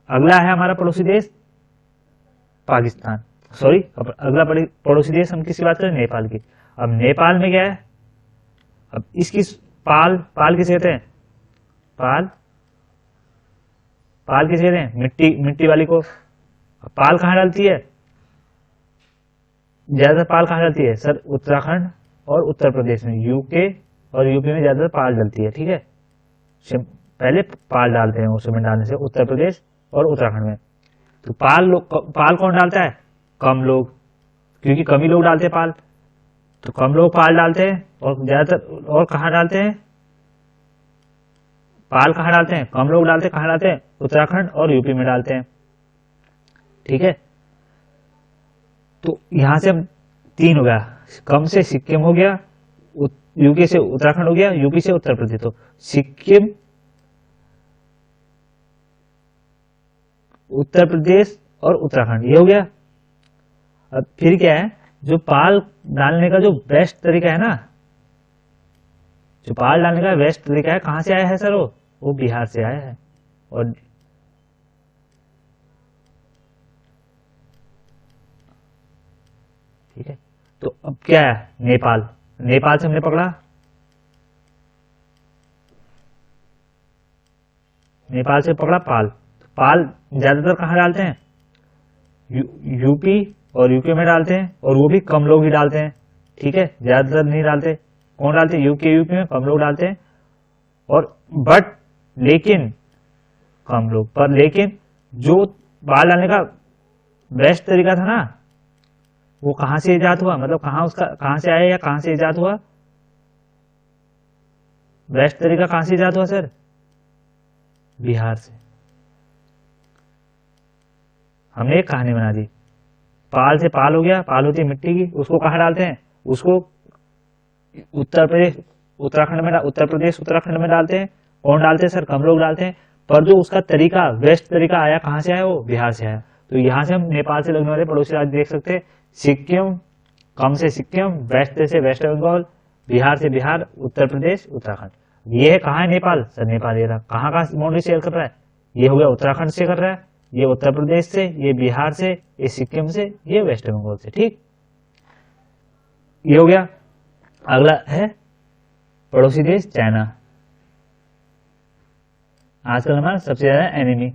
S1: अगला है हमारा पड़ोसी देश पाकिस्तान। सॉरी, अगला पड़ोसी देश हम किसकी बात करें? नेपाल की। अब नेपाल में क्या है? अब इसकी पाल किसे कहते हैं? पाल किसे कहते हैं? मिट्टी वाली को। पाल कहां डालती है? ज्यादातर पाल कहां डालती है सर? उत्तराखंड और उत्तर प्रदेश में, यूके और यूपी में ज्यादातर पाल डलती है। ठीक है, पहले पाल डालते हैं, वो सीमेंट डालने से उत्तर प्रदेश और उत्तराखंड में। तो पाल कौन डालता है? कम लोग, क्योंकि कम ही लोग डालते हैं पाल, तो कम लोग पाल डालते हैं। और ज्यादातर और कहाँ डालते हैं पाल? कहाँ डालते हैं? कम लोग डालते हैं। कहाँ डालते हैं? उत्तराखंड और यूपी में डालते हैं। ठीक है, तो यहां से हम 3 हो गया, कम से सिक्किम हो गया, यूपी से उत्तराखंड हो गया, यूपी से उत्तर प्रदेश। तो सिक्किम, उत्तर प्रदेश और उत्तराखंड, ये हो गया। अब फिर क्या है, जो पाल डालने का जो बेस्ट तरीका है ना, जो पाल डालने का बेस्ट तरीका है, कहां से आया है सर? वो बिहार से आया है। और ठीक है, तो अब क्या है? नेपाल, नेपाल से हमने पकड़ा, नेपाल से पकड़ा पाल। पाल ज्यादातर कहाँ डालते हैं? यूपी और यूपी में डालते हैं, और वो भी कम लोग ही डालते हैं। ठीक है, ज्यादातर नहीं डालते। कौन डालते हैं? यूपी में कम लोग डालते हैं, और बट लेकिन कम लोग पर, लेकिन जो पाल डालने का बेस्ट तरीका था ना, वो कहां से इजाद हुआ? मतलब कहां से आया या कहां से इजाद हुआ? बेस्ट तरीका कहां से इजाद हुआ सर? बिहार से। हमने एक कहानी बना दी, पाल से पाल हो गया, पाल होती है मिट्टी की, उसको कहाँ डालते हैं? उसको उत्तर प्रदेश उत्तराखंड में डालते हैं। कौन डालते हैं सर? कम लोग डालते हैं। पर जो उसका तरीका, बेस्ट तरीका आया, कहां से आया? वो बिहार से आया। तो यहां से हम नेपाल से लगने वाले पड़ोसी राज्य देख सकते हैं। सिक्किम, कम से सिक्किम, वेस्ट से वेस्ट बंगाल, बिहार से बिहार, उत्तर प्रदेश, उत्तराखंड। ये है कहाँ है नेपाल? सर नेपाल ये रहा। कहाँ का बाउंड्री शेयर कर रहा है? ये हो गया उत्तराखंड से कर रहा है, ये उत्तर प्रदेश से, ये बिहार से, ये सिक्किम से, ये वेस्ट बंगाल से। ठीक, ये हो गया। अगला है पड़ोसी देश चाइना। आजकल हमारा सबसे ज्यादा एनिमी,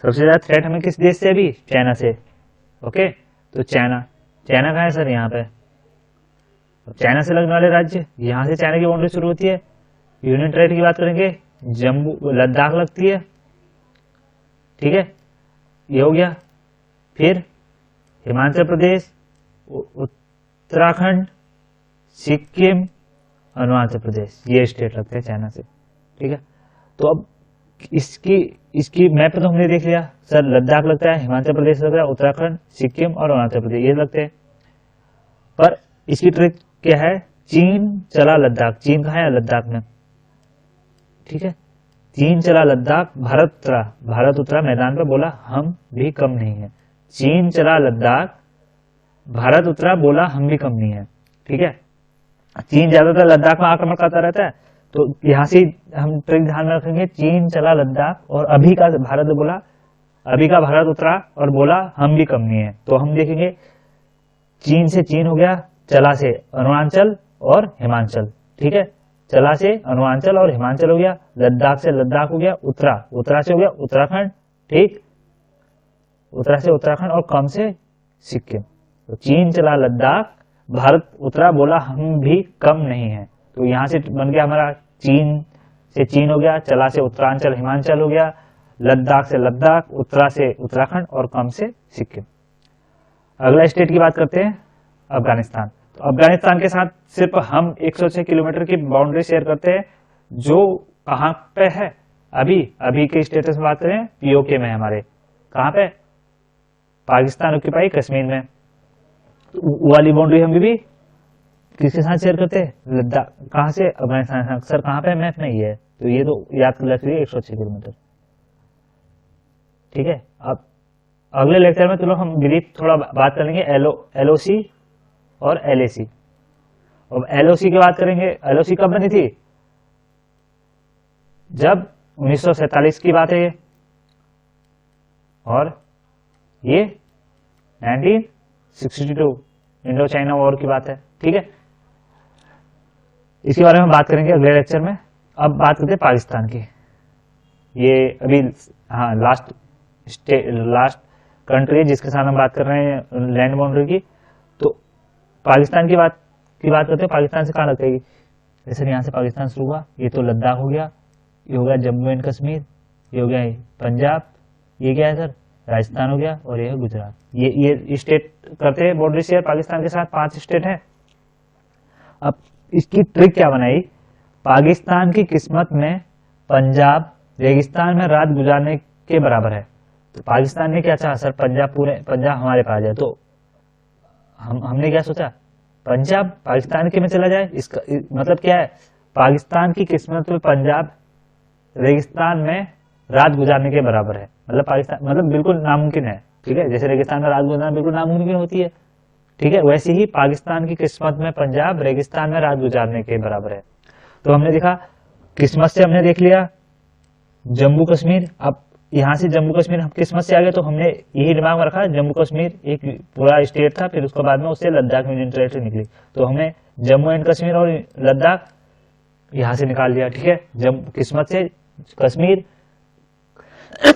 S1: सबसे ज्यादा थ्रेट हमें किस देश से? अभी चाइना से। ओके, तो चाइना कहाँ है सर? यहाँ पे। अब चाइना से लगने वाले राज्य, यहाँ से चाइना की बाउंड्री शुरू होती है। यूनियन टेरिटरी की बात करेंगे, जम्मू लद्दाख लगती है। ठीक है, ये हो गया। फिर हिमाचल प्रदेश, उत्तराखंड, सिक्किम, अरुणाचल प्रदेश, ये स्टेट लगते हैं चाइना से। ठीक है, तो अब इसकी मैप तो हमने देख लिया सर, लद्दाख लगता है, हिमाचल प्रदेश लगता है, उत्तराखंड, सिक्किम और अरुणाचल प्रदेश ये लगते हैं। पर इसकी ट्रिक क्या है? चीन चला लद्दाख। चीन कहाँ है? लद्दाख में। ठीक है, चीन चला लद्दाख, भारत उतरा मैदान पर, बोला हम भी कम नहीं है। चीन चला लद्दाख, भारत उतरा, बोला हम भी कम नहीं है। ठीक है, चीन ज्यादातर लद्दाख में आक्रमण करता रहता है, तो यहां से हम ट्रिक ध्यान में रखेंगे। चीन चला लद्दाख, और अभी का भारत उतरा और बोला हम भी कम नहीं है। तो हम देखेंगे चीन से चीन हो गया, चला से अरुणाचल और हिमाचल। ठीक है, चला से अरुणाचल और हिमाचल हो गया, लद्दाख से लद्दाख हो गया, उत्तरा से हो गया उत्तराखंड। ठीक, उत्तरा से उत्तराखंड, और कम से सिक्किम। तो चीन चला लद्दाख, भारत उतरा, बोला हम भी कम नहीं है। तो यहां से बन गया हमारा चीन से चीन हो गया, चला से उत्तरांचल हिमाचल हो गया, लद्दाख से लद्दाख, उत्तरा से उत्तराखंड और कम से सिक्किम। अगला स्टेट की बात करते हैं, अफगानिस्तान। तो अफगानिस्तान के साथ सिर्फ हम 106 किलोमीटर की बाउंड्री शेयर करते हैं, जो कहां पे है? अभी के स्टेटस में बात करें, पीओके में हमारे। कहां पे? पाकिस्तान ऑक्यूपाई कश्मीर में। वो वाली बाउंड्री हम भी किसके साथ शेयर करते हैं? लद्दाख। कहां से? अफगानिस्तान। सर कहां पे? मैप में ही है, तो ये तो याद कर रखिए 106 किलोमीटर। ठीक है, अब अगले लेक्चर में चलो हम ब्रीफ थोड़ा बात करेंगे एलओसी और एलएसी। अब एलओसी की बात करेंगे। एलओसी कब बनी थी? जब 1947 की बात है ये, और ये 1962 इंडो चाइना वॉर की बात है। ठीक है, इसके बारे में बात करेंगे अगले लेक्चर में। अब बात करते हैं पाकिस्तान की। ये अभी हाँ लास्ट कंट्री है जिसके साथ हम बात कर रहे हैं लैंड बाउंड्री की। तो पाकिस्तान की बात करते हैं। पाकिस्तान से कहाँ लगता है? जैसे यहाँ से पाकिस्तान शुरू हुआ, ये तो लद्दाख हो गया, ये हो गया जम्मू एंड कश्मीर, ये हो गया पंजाब, ये क्या है सर राजस्थान हो गया, और ये है गुजरात। ये स्टेट करते हैं बॉर्डर शेयर पाकिस्तान के साथ, 5 स्टेट हैं। अब इसकी ट्रिक क्या बनाई, पाकिस्तान की किस्मत में पंजाब रेगिस्तान में रात गुजारने के बराबर है। तो पाकिस्तान ने क्या चाहा सर, पंजाब हमारे पास है। तो हमने क्या सोचा, पंजाब पाकिस्तान के में चला जाए। इसका मतलब क्या है, पाकिस्तान की किस्मत में पंजाब रेगिस्तान में रात गुजारने के बराबर है। मतलब पाकिस्तान मतलब बिल्कुल नामुमकिन है, ठीक है। जैसे रेगिस्तान में रात गुजारना बिल्कुल नामुमकिन होती है, ठीक है, वैसे ही पाकिस्तान की किस्मत में पंजाब रेगिस्तान में रात गुजारने के बराबर है। तो हमने देखा, किस्मत से हमने देख लिया जम्मू कश्मीर। अब यहाँ से जम्मू कश्मीर हम किस्मत से आ गए, तो हमने यही दिमाग में रखा जम्मू कश्मीर एक पूरा स्टेट था, फिर उसके बाद में उससे लद्दाख यूनियन टेरिटरी निकली। तो हमने जम्मू एंड कश्मीर और लद्दाख यहाँ से निकाल लिया, ठीक है। किस्मत से कश्मीर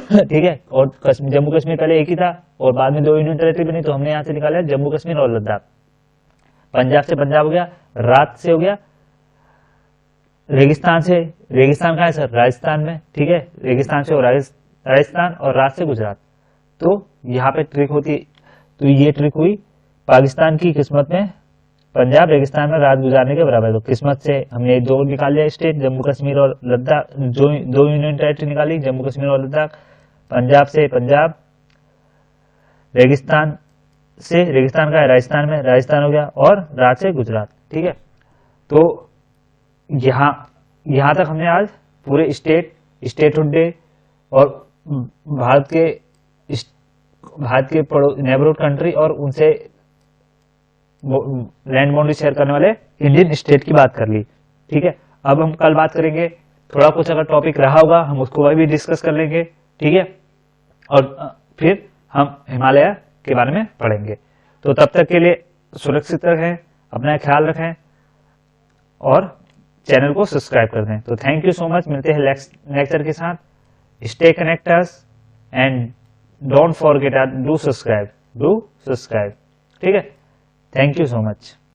S1: ठीक है, और जम्मू कश्मीर पहले एक ही था और बाद में 2 यूनियन टेरिटरी बनी, तो हमने यहाँ से निकाला जम्मू कश्मीर और लद्दाख। पंजाब से पंजाब हो गया, रात से हो गया रेगिस्तान से, रेगिस्तान कहाँ है सर राजस्थान में, ठीक है, रेगिस्तान से हो राजस्थान, और रात से गुजरात। तो यहाँ पे ट्रिक होती, तो ये ट्रिक हुई पाकिस्तान की किस्मत में पंजाब रेगिस्तान में रात गुजारने के बराबर। तो किस्मत से हमने 2 निकाल लिया स्टेट, जम्मू कश्मीर और लद्दाख, जो 2 यूनियन टेरिटरी निकाली जम्मू कश्मीर और लद्दाख। पंजाब से पंजाब, रेगिस्तान से रेगिस्तान का है राजस्थान में, राजस्थान हो गया, और रात से गुजरात, ठीक है। तो यहाँ तक हमने आज पूरे स्टेटहुड डे और भारत के नेबरहुड कंट्री और उनसे लैंड बाउंड्री शेयर करने वाले इंडियन स्टेट की बात कर ली, ठीक है। अब हम कल बात करेंगे, थोड़ा कुछ अगर टॉपिक रहा होगा हम उसको भी डिस्कस कर लेंगे, ठीक है, और फिर हम हिमालय के बारे में पढ़ेंगे। तो तब तक के लिए सुरक्षित रहें, अपना ख्याल रखें और चैनल को सब्सक्राइब कर दें। तो थैंक यू सो मच, मिलते हैं लेक्चर के साथ। Stay connected and don't forget do subscribe, ठीक है। Thank you so much.